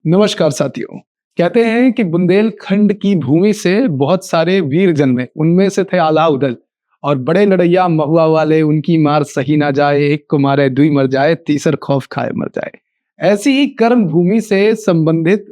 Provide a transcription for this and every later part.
नमस्कार साथियों। कहते हैं कि बुंदेलखंड की भूमि से बहुत सारे वीर जन्मे, उनमें से थे अलाउद्दीन और बड़े लड़ैया महुआ वाले, उनकी मार सही ना जाए, एक को मारे दुई मर जाए, तीसर खौफ खाए मर जाए। ऐसी ही कर्म भूमि से संबंधित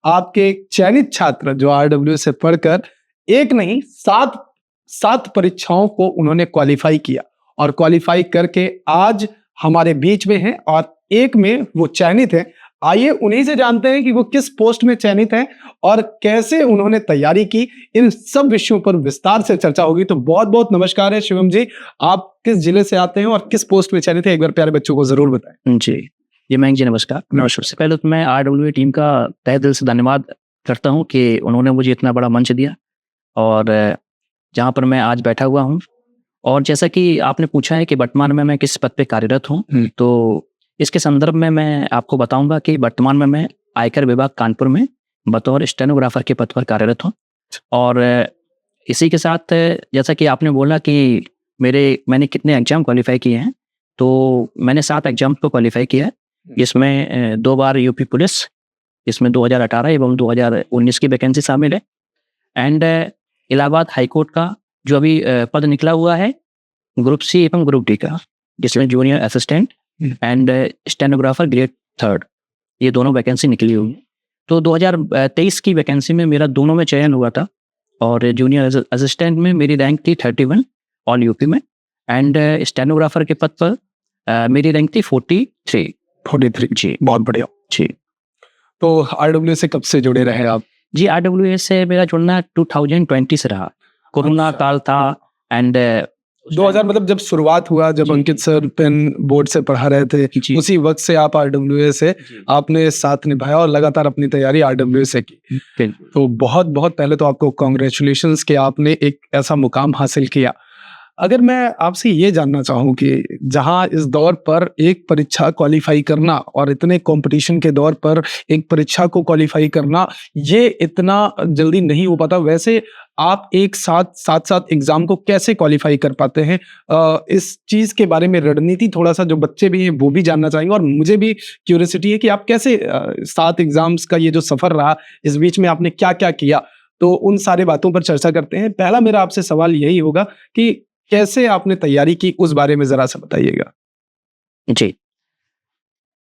आपके एक चयनित छात्र जो आरडब्ल्यू से पढ़कर एक नहीं सात सात परीक्षाओं को उन्होंने क्वालिफाई किया और क्वालिफाई करके आज हमारे बीच में हैं और एक में वो चयनित है। आइए उन्हीं से जानते हैं कि वो किस पोस्ट में चयनित हैं और कैसे उन्होंने तैयारी की। इन सब विषयों पर विस्तार से चर्चा होगी। तो बहुत बहुत नमस्कार है शिवम जी, आप किस जिले से आते हैं और किस पोस्ट में चयनित है, एक बार प्यारे बच्चों को जरूर बताएं। जी मयंक जी नमस्कार। सबसे पहले तो मैं आरडब्ल्यू टीम का तहे दिल से धन्यवाद करता हूँ कि उन्होंने मुझे इतना बड़ा मंच दिया और जहाँ पर मैं आज बैठा हुआ हूँ। और जैसा कि आपने पूछा है कि वर्तमान में मैं किस पद पे कार्यरत हूँ, तो इसके संदर्भ में मैं आपको बताऊंगा कि वर्तमान में मैं आयकर विभाग कानपुर में बतौर स्टेनोग्राफर के पद पर कार्यरत हूँ। और इसी के साथ जैसा कि आपने बोला कि मैंने कितने एग्जाम क्वालिफाई किए हैं, तो मैंने 7 एग्जाम को क्वालिफाई किया है, जिसमें 2 बार यूपी पुलिस, इसमें 2018 एवं 2019 की वैकेंसी शामिल है। एंड इलाहाबाद हाईकोर्ट का जो अभी पद निकला हुआ है ग्रुप सी एवं ग्रुप डी का, जिसमें junior assistant and stenographer grade 3, ये दोनों वैकेंसी निकली हुई है। तो 2023 की वैकेंसी में मेरा दोनों में चयन हुआ था और जूनियर असिस्टेंट में मेरी रैंक थी 31 ऑल यूपी में एंड स्टेनोग्राफर के पद पर मेरी रैंक थी 43 जी। बहुत बढ़िया जी। तो आरडब्ल्यू से कब से जुड़े रहे आप? जी आरडब्ल्यू से मेरा जुड़ना 2020 से रहा। कोरोना काल था एंड 2000 मतलब जब शुरुआत हुआ, जब अंकित सर पेन बोर्ड से पढ़ा रहे थे, उसी वक्त से आप आरडब्ल्यू से आपने साथ निभाया और लगातार अपनी तैयारी आरडब्ल्यू से की। तो बहुत बहुत पहले तो आपको कॉन्ग्रेचुलेशंस कि आपने एक ऐसा मुकाम हासिल किया। अगर मैं आपसे ये जानना चाहूँ कि जहाँ इस दौर पर एक परीक्षा क्वालिफाई करना और इतने कंपटीशन के दौर पर एक परीक्षा को क्वालिफाई करना, ये इतना जल्दी नहीं हो पाता। वैसे आप एक साथ एग्जाम को कैसे क्वालिफाई कर पाते हैं? इस चीज के बारे में रणनीति थोड़ा सा जो बच्चे भी हैं वो भी जानना चाहेंगे और मुझे भी क्यूरियोसिटी है कि आप कैसे 7 एग्जाम्स का ये जो सफर रहा, इस बीच में आपने क्या क्या किया, तो उन सारे बातों पर चर्चा करते हैं। पहला मेरा आपसे सवाल यही होगा कि कैसे आपने तैयारी की, उस बारे में जरा सा बताइएगा। जी,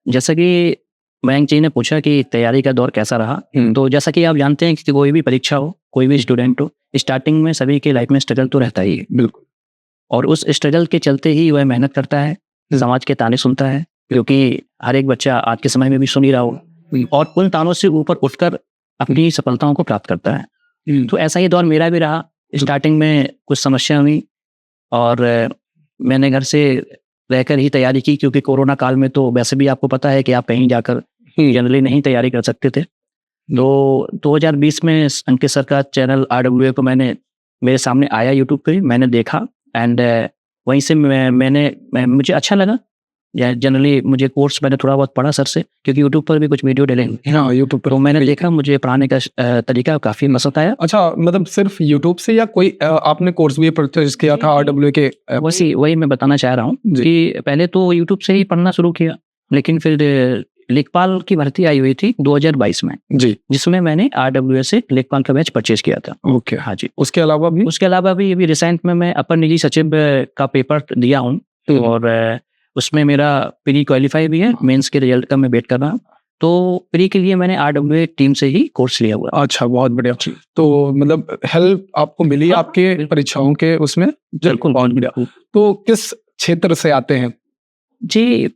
जैसा कि मयंक जी ने पूछा कि तैयारी का दौर कैसा रहा, तो जैसा कि आप जानते हैं कि कोई भी परीक्षा हो, कोई भी स्टूडेंट हो, स्टार्टिंग में सभी के लाइफ में स्ट्रगल तो रहता ही है। बिल्कुल। और उस स्ट्रगल के चलते ही वह मेहनत करता है, समाज के ताने सुनता है, क्योंकि हर एक बच्चा आज के समय में भी सुन ही रहा होगा, और उन तानों से ऊपर उठकर अपनी सफलताओं को प्राप्त करता है। तो ऐसा ही दौर मेरा भी रहा। स्टार्टिंग में कुछ समस्या हुई और मैंने घर से रहकर ही तैयारी की, क्योंकि कोरोना काल में तो वैसे भी आपको पता है कि आप कहीं जाकर जनरली नहीं तैयारी कर सकते थे। तो 2020 में अंकित सर का चैनल आरडब्ल्यू को मेरे सामने आया यूट्यूब पे, मैंने देखा एंड वहीं से मुझे अच्छा लगा। जनरली मुझे कोर्स मैंने थोड़ा बहुत पढ़ा सर से, क्योंकि यूट्यूब पर भी कुछ वीडियो डले हैं यूट्यूब पर, तो मैंने देखा, मुझे पढ़ाने का तरीका काफी पसंद आया। अच्छा, मतलब सिर्फ यूट्यूब से या कोई आपने कोर्स भी परचेज किया था आरडब्ल्यू के? वही मैं बताना चाह रहा हूँ कि पहले तो यूट्यूब से ही पढ़ना शुरू किया, लेकिन फिर लेखपाल की भर्ती आई हुई थी 2022 में जी, जिसमें मैंने आरडब्ल्यू से लेखपाल का बैच परचेज किया था। ओके, हाँ जी। उसके अलावा भी अभी रिसेंट में मैं अपर निजी सचिव का पेपर दिया हूँ और उसमें मेरा प्री क्वालिफाई भी है, मेंस के रिजल्ट का मैं वेट कर रहा हूँ। तो प्री के लिए मैंने आरडब्ल्यू टीम से ही कोर्स लिया हुआ। अच्छा, बहुत बढ़िया। तो मतलब हेल्प आपको मिली आपके परीक्षाओं के उसमें? बिल्कुल, बहुत बढ़िया। तो किस क्षेत्र से आते हैं? जी,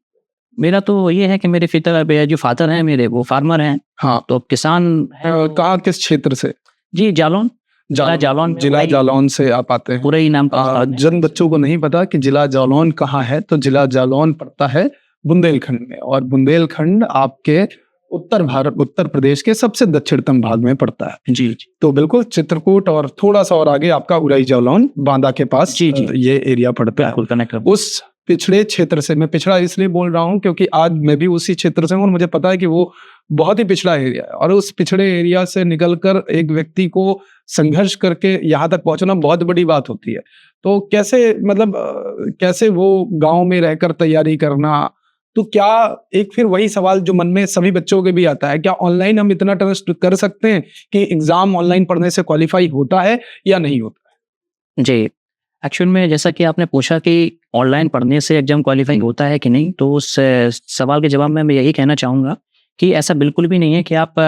मेरा तो ये है कि मेरे जो फादर हैं मेरे, वो फार्मर हैं। हाँ, तो किसान है। कहाँ, किस क्षेत्र से? जी, जालौन जिला जालौन से आप आते हैं? पूरा ही नाम जन बच्चों को नहीं पता कि जिला जालौन कहाँ है, तो जिला जालौन पड़ता है बुंदेलखंड में, और बुंदेलखंड आपके उत्तर प्रदेश के सबसे दक्षिणतम भाग में पड़ता है। जी। तो बिल्कुल चित्रकूट और थोड़ा सा और आगे आपका उराई जालौन बांदा के पास ये एरिया पड़ता है। उस पिछड़े क्षेत्र से, मैं पिछड़ा इसलिए बोल रहा हूँ क्योंकि आज मैं भी उसी क्षेत्र से हूँ और मुझे पता है कि वो बहुत ही पिछड़ा एरिया है, और उस पिछड़े एरिया से निकलकर एक व्यक्ति को संघर्ष करके यहाँ तक पहुंचना बहुत बड़ी बात होती है। तो कैसे, मतलब कैसे वो गांव में रहकर तैयारी करना, तो क्या एक फिर वही सवाल जो मन में सभी बच्चों के भी आता है, क्या ऑनलाइन हम इतना ट्रस्ट कर सकते हैं कि एग्जाम ऑनलाइन पढ़ने से क्वालिफाई होता है या नहीं होता है? जी, एक्चुअल में जैसा कि आपने पूछा कि ऑनलाइन पढ़ने से एग्जाम क्वालिफाई होता है कि नहीं, तो उस सवाल के जवाब में मैं यही कहना चाहूँगा कि ऐसा बिल्कुल भी नहीं है कि आप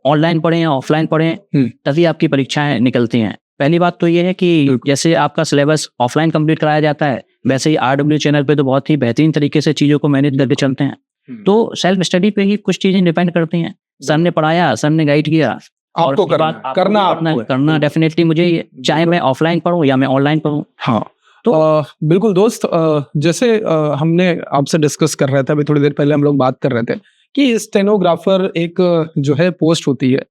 ऑनलाइन पढ़ें या ऑफलाइन पढ़ें तभी आपकी परीक्षाएं निकलती हैं। पहली बात तो ये है कि जैसे आपका सिलेबस ऑफलाइन कंप्लीट कराया जाता है, वैसे ही RW चैनल पे तो बहुत ही बेहतरीन तरीके से चीज़ों को मैनेज करके चलते हैं। तो सेल्फ स्टडी पे ही कुछ चीज़ें डिपेंड करती हैं। सर ने पढ़ाया, सर ने गाइड किया, आपको करना डेफिनेटली मुझे, चाहे मैं ऑफलाइन पढूं या मैं ऑनलाइन पढूं। हाँ, तो बिल्कुल दोस्त, जैसे हमने आपसे डिस्कस कर रहे थे अभी थोड़ी देर पहले, हम लोग बात कर रहे थे कि स्टेनोग्राफर एक जो है पोस्ट होती है,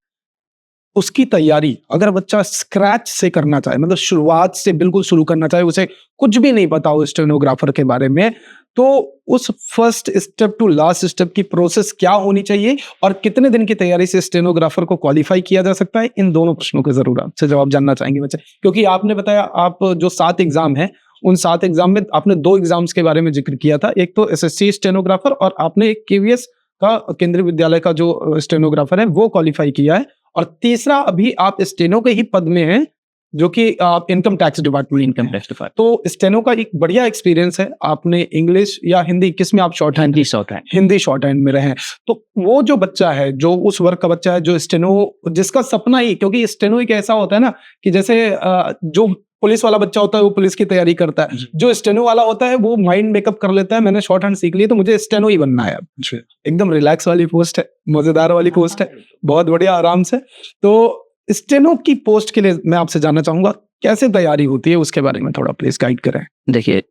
उसकी तैयारी अगर बच्चा स्क्रैच से करना चाहे, मतलब शुरुआत से बिल्कुल शुरू करना चाहे, उसे कुछ भी नहीं पता हो स्टेनोग्राफर के बारे में, तो उस first step to last step की प्रोसेस क्या होनी चाहिए और कितने दिन की तैयारी से स्टेनोग्राफर को क्वालिफाई किया जा सकता है? इन दोनों प्रश्नों के जरूर आपसे जवाब जानना चाहेंगे बच्चे, क्योंकि आपने बताया आप जो 7 एग्जाम है, उन 7 एग्जाम में आपने 2 एग्जाम्स के बारे में जिक्र किया था, एक तो SSC स्टेनोग्राफर और आपने एक KVS का केंद्रीय विद्यालय का जो स्टेनोग्राफर है वो क्वालिफाई किया है, और तीसरा अभी आप स्टेनो के ही पद में हैं जो कि आप इनकम टैक्स डिपार्टमेंट। तो स्टेनो का एक बढ़िया एक्सपीरियंस है, आपने इंग्लिश या हिंदी, किस में आप short hand? Hindi short hand में रहे हैं। तो वो जो बच्चा है, जो उस वर्ग का बच्चा है जो स्टेनो, जिसका सपना ही, क्योंकि स्टेनो एक ऐसा होता है ना कि जैसे जो पुलिस वाला बच्चा होता है वो पुलिस की तैयारी करता है, जो स्टेनो वाला होता है वो माइंड मेकअप कर लेता है, मैंने शॉर्ट हैंड सीख ली तो मुझे स्टेनो ही बनना है। एकदम रिलैक्स वाली पोस्ट है, मजेदार वाली पोस्ट है, बहुत बढ़िया, आराम से। तो स्टेनो की पोस्ट के लिए मैं आपसे जानना चाहूंगा कैसे तैयारी होती है, उसके बारे में थोड़ा प्लीज गाइड करें। देखिए,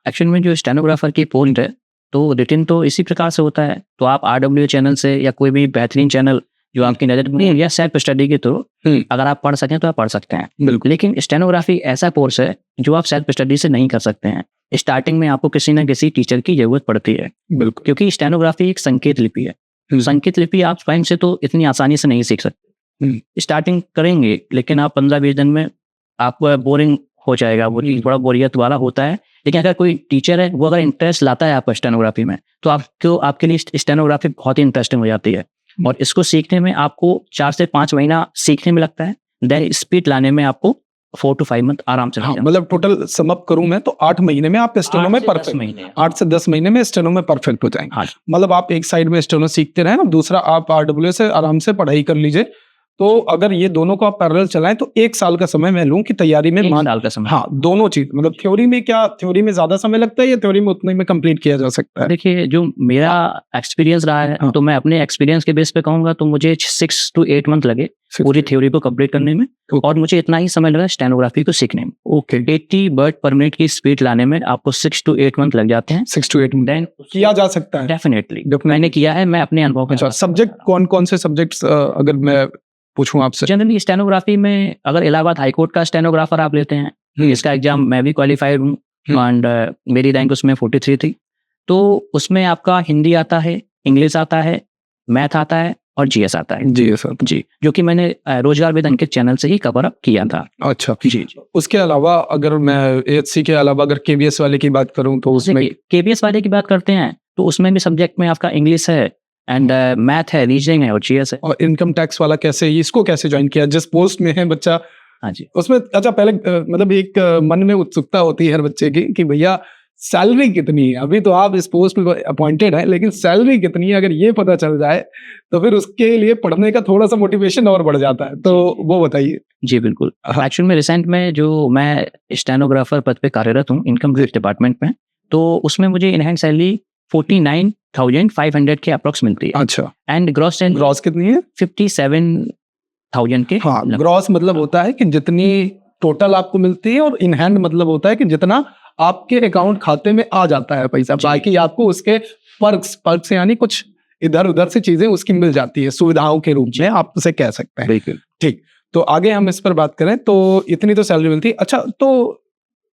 एक्चुअल में जो स्टेनोग्राफर की पोस्ट है तो रिटन तो इसी प्रकार से होता है, तो आप RW चैनल से या कोई भी बेहतरीन चैनल जो आपकी नजर में, या सेल्फ स्टडी के थ्रू अगर आप पढ़ सकें तो आप पढ़ सकते हैं, बिल्कुल। लेकिन स्टेनोग्राफी ऐसा कोर्स है जो आप सेल्फ स्टडी से नहीं कर सकते हैं। स्टार्टिंग में आपको किसी न किसी टीचर की जरूरत पड़ती है, बिल्कुल, क्योंकि स्टेनोग्राफी एक संकेत लिपि है। संकेत लिपि आप स्वयं से तो इतनी आसानी से नहीं सीख सकते। स्टार्टिंग करेंगे लेकिन आप 15-20 दिन में आपको बोरिंग हो जाएगा, वो थोड़ा बोरियत वाला होता है। लेकिन अगर कोई टीचर है वो अगर इंटरेस्ट लाता है आपको स्टेनोग्राफी में, तो आपके लिए स्टेनोग्राफी बहुत ही इंटरेस्टिंग हो जाती है। और इसको सीखने में आपको 4 से 5 महीना सीखने में लगता है, देन स्पीड लाने में आपको 4 to 5 मंथ आराम से। मतलब टोटल सम अप करूं मैं तो 8 महीने में आप स्टेनो में परफेक्ट, 8 से 10 महीने में स्टेनो में परफेक्ट हो जाएंगे। मतलब आप एक साइड में स्टेनो सीखते रहे ना, दूसरा आप RW से आराम से पढ़ाई कर लीजिए। तो अगर ये दोनों को आप पैरेलल चलाएं तो 1 साल का समय मैं लूं कि तैयारी में, 1 साल का समय। हाँ, दोनों चीज, मतलब थ्योरी में क्या, थ्योरी में ज्यादा समय लगता है या थ्योरी में उतने में कंप्लीट किया जा सकता है? देखिए, जो मेरा एक्सपीरियंस रहा है, तो मैं अपने एक्सपीरियंस के बेस पे कहूंगा तो मुझे 6 to 8 मंथ लगे पूरी थ्योरी को कंप्लीट करने में, और मुझे इतना ही समय लगा स्टेनोग्राफी को सीखने में। 80 वर्ड पर मिनट की स्पीड लाने में आपको 6 to 8 मंथ लग जाते हैं। 6 to 8 मंथ किया जा सकता है, डेफिनेटली मैंने किया है, मैं अपने अनुभव में। सब्जेक्ट कौन कौन से सब्जेक्ट्स अगर मैं पूछूं आपसे? जनरली स्टेनोग्राफी में अगर इलाहाबाद हाईकोर्ट का स्टेनोग्राफर आप लेते हैं, इसका एग्जाम मैं भी क्वालिफाइड हूँ, एंड मेरी रैंक उसमें 43 थी। तो उसमें आपका हिंदी आता है, इंग्लिश आता है, मैथ आता है और GS आता है। जी, जो कि मैंने रोजगार विद अंकित चैनल से ही कवर अप किया था। अच्छा, जी। उसके अलावा अगर मैं AHC के अलावा अगर KVS वाले की बात करूं तो उसमें, KVS वाले की बात करते हैं तो उसमें भी सब्जेक्ट में आपका इंग्लिश है एंड मैथ है, रीजनिंग है और GS है। और इनकम टैक्स वाला कैसे, इसको कैसे ज्वाइन किया जिस पोस्ट में है बच्चा? हाँ जी, उसमें अच्छा पहले मतलब एक मन में उत्सुकता होती है हर बच्चे की कि भैया सैलरी कितनी है। अभी तो आप इस पोस्ट पे अपॉइंटेड है, लेकिन सैलरी कितनी है अगर ये पता चल जाए तो फिर उसके लिए पढ़ने का थोड़ा सा मोटिवेशन और बढ़ जाता है, तो वो बताइए। जी बिल्कुल। एक्चुअल में रिसेंट में जो मैं स्टेनोग्राफर पद पे कार्यरत हूँ इनकम टैक्स डिपार्टमेंट में, तो उसमें मुझे इन हैंड सैलरी 49,500 के अप्रोक्स मिलती है। अच्छा, एंड ग्रॉस कितनी है? 57,000 के। हाँ, ग्रॉस मतलब होता है कि जितनी टोटल आपको मिलती है, और इन हैंड मतलब होता है कि जितना आपके अकाउंट खाते में आ जाता है पैसा, बाकी आपको उसके पर्क्स यानी कुछ इधर उधर से चीजें उसकी मिल जाती है, सुविधाओं के रूप में आप उसे कह सकते हैं। बिल्कुल ठीक, तो आगे हम इस पर बात करें तो इतनी तो सैलरी मिलती है। अच्छा, तो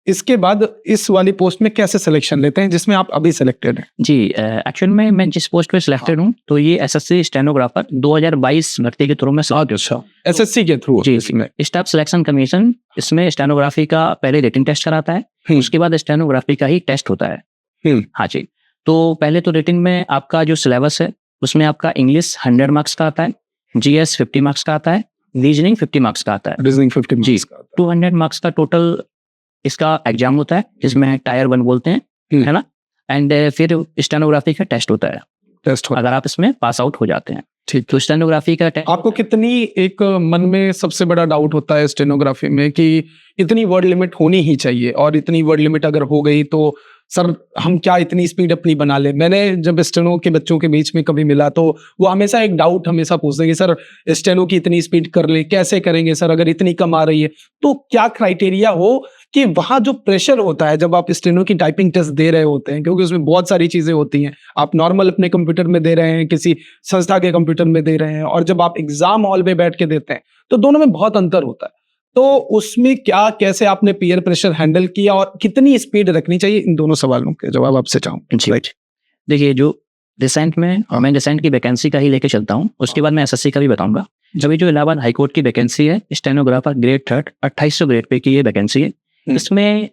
इसके बाद इस वाली पोस्ट में कैसे सिलेक्शन लेते हैं जिसमें आप अभी सिलेक्टेड हैं? जी, एक्चुअल में मैं जिस पोस्ट पे सिलेक्टेड हूँ तो ये SSC स्टेनोग्राफर 2022 भर्ती के थ्रू में। अच्छा, SSC के थ्रू? जी, स्टाफ सिलेक्शन कमीशन इसमें स्टेनोग्राफी का पहले रिटन टेस्ट कराता है, उसके बाद स्टेनोग्राफी का ही टेस्ट होता है। हाँ जी, तो पहले तो रेटिंग में आपका जो सिलेबस है उसमें आपका इंग्लिश 100 मार्क्स का आता है, जीएस 50 मार्क्स का आता है, रीजनिंग 50 मार्क्स का आता है। रीजनिंग 50 जी, मार्क्स का आता है। 200 मार्क्स का टोटल इसका एग्जाम होता है, जिसमें टायर 1 बोलते हैं, है ना। एंड फिर स्टेनोग्राफी का टेस्ट होता है, टेस्ट होता है। अगर आप इसमें पास आउट हो जाते हैं। ठीक। तो स्टेनोग्राफी का टेस्ट आपको कितनी एक मन में सबसे बड़ा डाउट होता है स्टेनोग्राफी में कि इतनी वर्ड लिमिट होनी ही चाहिए, और इतनी वर्ड लिमिट अगर हो गई तो सर हम क्या इतनी स्पीड अपनी बना ले? मैंने जब स्टेनो के बच्चों के बीच में कभी मिला तो वो हमेशा एक डाउट हमेशा पूछते हैं कि सर स्टेनो की इतनी स्पीड कर ले, कैसे करेंगे सर अगर इतनी कम आ रही है? तो क्या क्राइटेरिया हो कि वहाँ जो प्रेशर होता है जब आप स्टेनो की टाइपिंग टेस्ट दे रहे होते हैं, क्योंकि उसमें बहुत सारी चीजें होती हैं, आप नॉर्मल अपने कंप्यूटर में दे रहे हैं, किसी संस्था के कंप्यूटर में दे रहे हैं, और जब आप एग्जाम हॉल में बैठ के देते हैं तो दोनों में बहुत अंतर होता है। तो उसमें क्या, कैसे आपने पीयर प्रेशर हैंडल किया और कितनी स्पीड रखनी चाहिए? इन दोनों सवालों के जवाब आपसे चाहूँ। जी, देखिए जो रिसेंट में मैं रिसेंट की वैकेंसी का ही लेके चलता हूँ, उसके बाद मैं एसएससी का भी बताऊंगा। जब जो इलाहाबाद हाईकोर्ट की वैकेंसी है स्टेनोग्राफर ग्रेड 3 2800 ग्रेड पे की ये वैकेंसी है। इसमें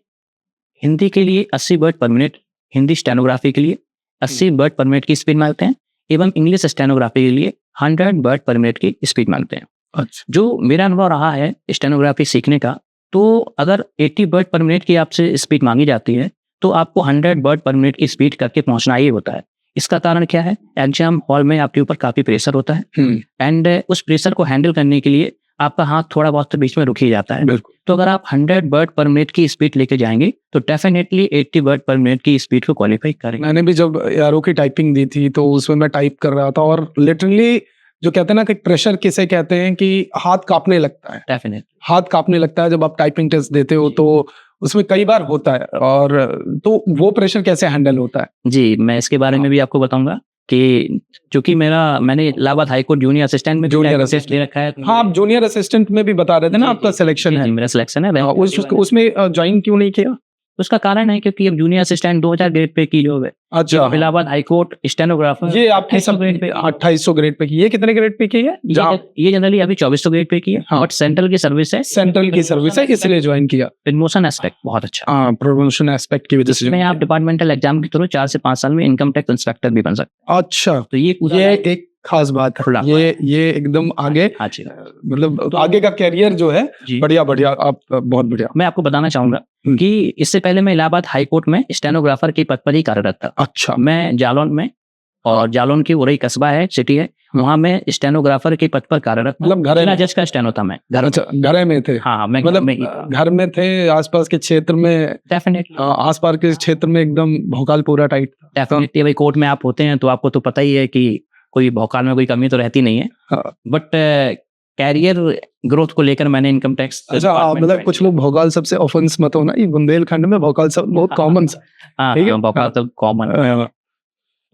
हिंदी के लिए 80 वर्ड पर मिनट, हिंदी स्टेनोग्राफी के लिए 80 वर्ड पर मिनट की स्पीड मांगते हैं, एवं इंग्लिश स्टेनोग्राफी के लिए 100 वर्ड पर मिनट की स्पीड मांगते हैं। अच्छा। जो मेरा अनुभव रहा है स्टेनोग्राफी सीखने का, तो अगर 80 वर्ड पर मिनट की आपसे स्पीड मांगी जाती है तो आपको 100 वर्ड पर मिनट की स्पीड करके पहुंचना ही होता है। इसका कारण क्या है? एग्जाम हॉल में आपके ऊपर काफी प्रेशर होता है, एंड उस प्रेशर को हैंडल करने के लिए आपका हाथ थोड़ा बहुत तो बीच में रुक ही जाता है। तो अगर आप 100 वर्ड पर मिनट की स्पीड लेके जाएंगे तो डेफिनेटली 80 वर्ड पर मिनट की स्पीड को क्वालिफाई करेंगे। मैंने भी जब एआरओ की टाइपिंग दी थी तो उसमें मैं टाइप कर रहा था, और लिटरली जो कहते हैं ना कि प्रेशर किसे कहते हैं कि हाथ कांपने लगता है। डेफिनेटली हाथ कांपने लगता है जब आप टाइपिंग टेस्ट देते हो, तो उसमें कई बार होता है। और तो वो प्रेशर कैसे हैंडल होता है? जी, मैं इसके बारे में भी आपको बताऊंगा कि चूंकि मैंने इलाहाबाद हाईकोर्ट जूनियर असिस्टेंट में जूनियर असिस्टेंट ले रखा है। हाँ, आप जूनियर असिस्टेंट में भी बता रहे थे ना आपका सिलेक्शन है। मेरा सिलेक्शन है। उसमें ज्वाइन क्यों नहीं किया? उसका कारण है क्योंकि अब जूनियर असिस्टेंट 2000 ग्रेड पे की जॉब है। अच्छा। इलाहाबाद हाईकोर्ट स्टेनोग्राफर ये आपकी सब 2800 ग्रेड पे की, ये कितने ग्रेड पे की है? ये जनरली अभी 2400 ग्रेड पे की है, हाँ। बट सेंट्रल की सर्विस है, सेंट्रल की सर्विस है, इसलिए ज्वाइन किया। प्रमोशन एस्पेक्ट बहुत अच्छा। हाँ, प्रमोशन एस्पेक्ट की वजह से इसमें आप डिपार्टमेंटल एग्जाम के थ्रू 4 से 5 साल में इनकम टैक्स इंस्पेक्टर भी बन सकते हैं। अच्छा, तो ये एक खास बात है, ये एकदम आगे, मतलब आगे का कैरियर जो है बढ़िया बढ़िया, आप बहुत बढ़िया। मैं आपको बताना चाहूंगा कि इससे पहले मैं इलाहाबाद हाईकोर्ट में स्टेनोग्राफर के पद पर ही कार्यरत था। अच्छा। मैं जालौन में, और जालौन की उरई कस्बा है, सिटी है, वहाँ मैं स्टेनोग्राफर के पद पर कार्यरत, मतलब घर जज का स्टेनो था मैं। घर में थे? हाँ, मैं मतलब घर में थे, आसपास के क्षेत्र में? डेफिनेटली आसपास के क्षेत्र में एकदम भोकाल पूरा टाइट था। डेफिनेटली भाई, कोर्ट में आप होते हैं तो आपको तो पता ही है कि कोई भोकाल में कोई कमी तो रहती नहीं है। बट कैरियर ग्रोथ को लेकर मैंने इनकम टैक्स। अच्छा, मतलब कुछ लोग भोकाल सबसे ऑफेंस मत होना, ये बुंदेलखंड में भोकाल सब बहुत कॉमन सा। भोकाल तो कॉमन,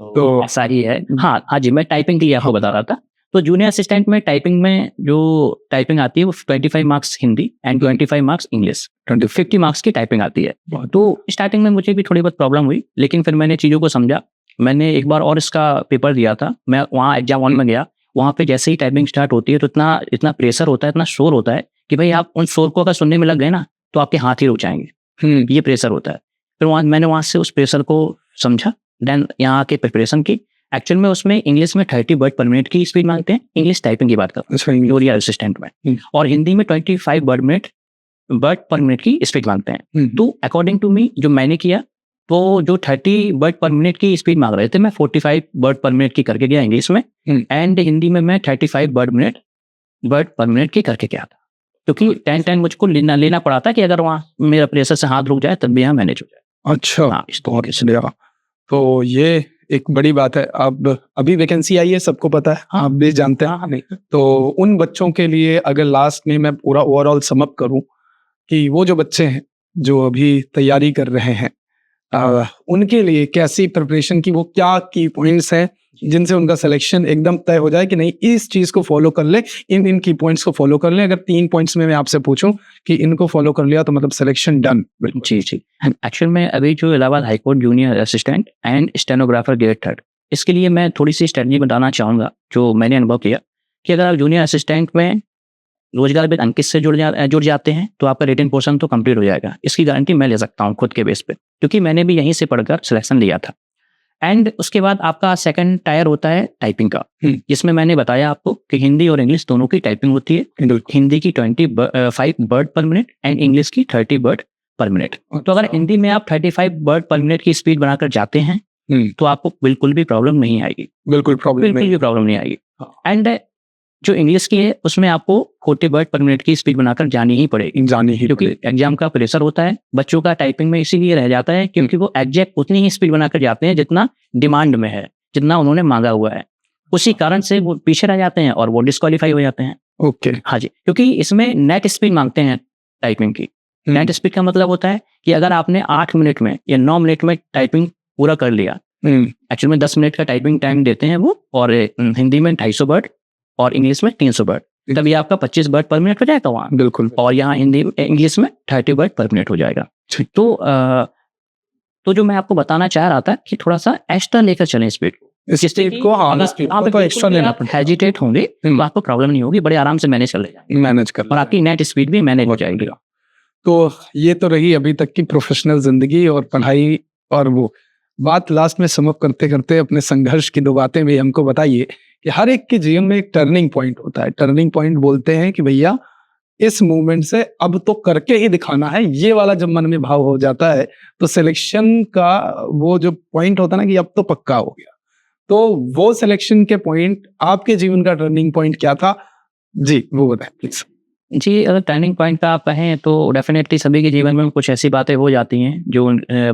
तो ऐसा ही है। हाँ जी, मैं टाइपिंग के लिए आपको बता रहा था। तो जूनियर असिस्टेंट में टाइपिंग जो टाइपिंग आती है वो 25 marks Hindi and 25 marks English, 50 marks की टाइपिंग आती है। तो स्टार्टिंग में मुझे भी थोड़ी बहुत प्रॉब्लम हुई, लेकिन फिर मैंने चीज़ों को समझा। मैंने एक बार और इसका पेपर दिया था, मैं वहाँ एग्जाम हॉल में गया, वहाँ पे जैसे ही टाइपिंग स्टार्ट होती है तो इतना प्रेशर होता है, इतना शोर होता है कि भाई आप उन शोर को अगर सुनने में लग गए ना तो आपके हाथ ही रुक जाएंगे। ये प्रेशर होता है। फिर मैंने वहाँ से उस प्रेशर को समझा, देन यहाँ आके प्रिपरेशन की। एक्चुअल में उसमें इंग्लिश में 30 वर्ड पर मिनट की स्पीड मांगते हैं, इंग्लिश टाइपिंग की बात कर रहा हूँ, जूनियर असिस्टेंट में, और हिंदी में 25 वर्ड पर मिनट की स्पीड मांगते हैं। तो अकॉर्डिंग टू मी जो मैंने किया, तो जो 30 वर्ड पर मिनट की स्पीड मांग रहे थे, मैं 45 वर्ड पर मिनट की करके गया इंग्लिश में, एंड हिंदी में मैं 35 वर्ड पर मिनट की करके गया था, क्योंकि 10 मुझको लेना पड़ा था कि अगर वहाँ मेरा प्रेशर से हाथ रुक जाए तब भी यहाँ मैनेज हो जाए। अच्छा, तो ये एक बड़ी बात है। अब अभी वैकेंसी आई है, सबको पता है, आप भी जानते हैं। तो उन बच्चों के लिए अगर लास्ट में मैं पूरा ओवरऑल समअप करूं कि वो जो बच्चे हैं जो अभी तैयारी कर रहे हैं, उनके लिए कैसी प्रिपरेशन की, वो क्या की पॉइंट्स हैं जिनसे उनका सिलेक्शन एकदम तय हो जाए कि नहीं इस चीज को फॉलो कर ले, इन की पॉइंट्स को फॉलो कर ले? अगर 3 पॉइंट्स में मैं आपसे पूछूं कि इनको फॉलो कर लिया तो मतलब सिलेक्शन डन। जी। एक्चुअल में अभी जो Allahabad high court junior assistant and stenographer grade 3, इसके लिए मैं थोड़ी सी स्ट्रेटजी बताना चाहूँगा जो मैंने अनुभव किया, कि अगर आप जूनियर असिस्टेंट में रोजगार बिद अंकित से जुड़ जाते हैं तो आपका रिटन पोर्शन तो कंप्लीट हो जाएगा। इसकी गारंटी मैं ले सकता हूँ खुद के बेस पे, क्योंकि मैंने भी यहीं से पढ़कर सिलेक्शन लिया था। एंड उसके बाद आपका सेकंड टायर होता है टाइपिंग का, जिसमें मैंने बताया आपको कि हिंदी और इंग्लिश दोनों की टाइपिंग होती है। हिंदी की 25 वर्ड पर मिनट एंड इंग्लिश की 30 वर्ड पर मिनट। तो अगर हिंदी में आप 35 वर्ड पर मिनट की स्पीड बनाकर जाते हैं तो आपको बिल्कुल भी प्रॉब्लम नहीं आएगी, बिल्कुल भी प्रॉब्लम नहीं आएगी। एंड जो इंग्लिश की है उसमें आपको 40 वर्ड पर मिनट की स्पीड बनाकर जानी ही पड़ेगी, क्योंकि एग्जाम का प्रेशर होता है बच्चों का टाइपिंग में, इसीलिए रह जाता है क्योंकि वो एग्जैक्ट उतनी ही स्पीड बनाकर जाते हैं जितना डिमांड में है, जितना उन्होंने मांगा हुआ है। उसी कारण से वो पीछे रह जाते हैं और वो डिस्क्वालीफाई हो जाते हैं। ओके, हाँ जी, क्योंकि इसमें नेट स्पीड मांगते हैं टाइपिंग की। नेट स्पीड का मतलब होता है कि अगर आपने 8 मिनट में या 9 मिनट में टाइपिंग पूरा कर लिया, एक्चुअल में 10 मिनट का टाइपिंग टाइम देते हैं वो, और हिंदी में 250 वर्ड और इंग्लिश में 300 वर्ड, तभी आपका 25 वर्ड पर मिनट हो जाएगा वहाँ। बिल्कुल। और यहाँ इंग्लिश में 30 वर्ड पर मिनट हो जाएगा। तो जो मैं आपको बताना चाह रहा था कि थोड़ा सा एक्स्ट्रा लेकर चलें स्पीड को। हेजिटेट होंगे तो आपको प्रॉब्लम नहीं होगी, बड़े आराम से मैनेज कर और आपकी नेट स्पीड भी मैनेज हो जाएगी। तो ये तो रही अभी तक की प्रोफेशनल जिंदगी और पढ़ाई, और वो बात लास्ट में समअप करते करते अपने संघर्ष की 2 बातें भी हमको बताइए कि हर एक के जीवन में एक टर्निंग पॉइंट होता है। टर्निंग पॉइंट बोलते हैं कि भैया इस मूवमेंट से अब तो करके ही दिखाना है, ये वाला जब मन में भाव हो जाता है तो सिलेक्शन का वो जो पॉइंट होता है ना कि अब तो पक्का हो गया, तो वो सिलेक्शन के पॉइंट आपके जीवन का टर्निंग पॉइंट क्या था जी, वो बताएं प्लीज। जी, अगर टर्निंग पॉइंट का आप कहें तो डेफिनेटली सभी के जीवन में कुछ ऐसी बातें हो जाती हैं जो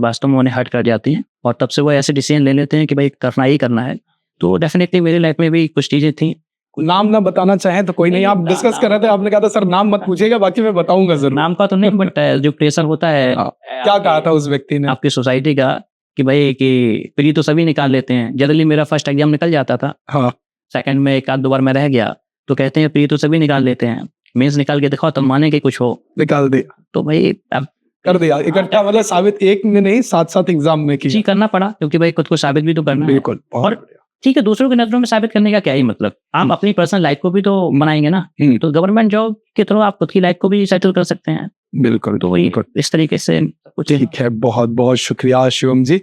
वास्तव में उन्हें हर्ट कर जाती हैं, और तब से वो ऐसे डिसीजन ले लेते हैं कि भाई करना ही करना है। तो डेफिनेटली मेरी लाइफ में भी कुछ चीज़ें थी। नाम ना बताना चाहें तो कोई नहीं, आप डिस्कस कर रहे थे, आपने कहा था सर नाम मत पूछिएगा, बाकी मैं बताऊंगा जरूर। नाम का तो नहीं, बट जो प्रेशर होता है, क्या कहा था उस व्यक्ति ने आपकी सोसाइटी का कि भाई कि प्री तो सभी निकाल लेते हैं। जनरली मेरा फर्स्ट एग्जाम निकल जाता था, सेकंड में 1 आध 2 बार मैं रह गया, तो कहते हैं प्री तो सभी निकाल लेते हैं, मेंस निकाल के दिखाओ तब माने कि कुछ हो। निकाल दिया तो भाई अब कर दिया इकट्ठा, मतलब साबित एक में नहीं, साथ एग्जाम में जी करना पड़ा, क्योंकि भाई खुद को साबित भी तो करना है। बिल्कुल। और ठीक है, दूसरों की नजरों में साबित करने का क्या ही मतलब, आप अपनी पर्सनल लाइफ को भी तो बनाएंगे ना। तो गवर्नमेंट जॉब के थ्रू आप खुद की लाइफ को भी सेटल कर सकते हैं। बिल्कुल। तो वही इस तरीके से कुछ। ठीक है, बहुत बहुत शुक्रिया शिवम जी।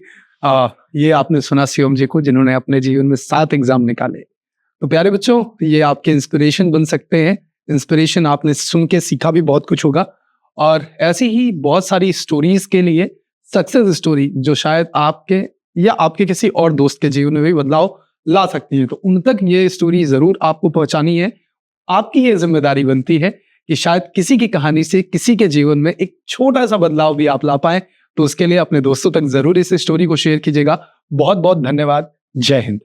ये आपने सुना शिवम जी को, जिन्होंने अपने जीवन में 7 एग्जाम निकाले। तो प्यारे बच्चों, ये आपके इंस्पिरेशन बन सकते हैं। इंस्पिरेशन आपने सुन के सीखा भी बहुत कुछ होगा, और ऐसी ही बहुत सारी स्टोरीज के लिए, सक्सेस स्टोरी जो शायद आपके या आपके किसी और दोस्त के जीवन में भी बदलाव ला सकती है, तो उन तक ये स्टोरी जरूर आपको पहुंचानी है। आपकी ये जिम्मेदारी बनती है कि शायद किसी की कहानी से किसी के जीवन में एक छोटा सा बदलाव भी आप ला पाए। तो उसके लिए अपने दोस्तों तक जरूर इस स्टोरी को शेयर कीजिएगा। बहुत बहुत धन्यवाद। जय हिंद।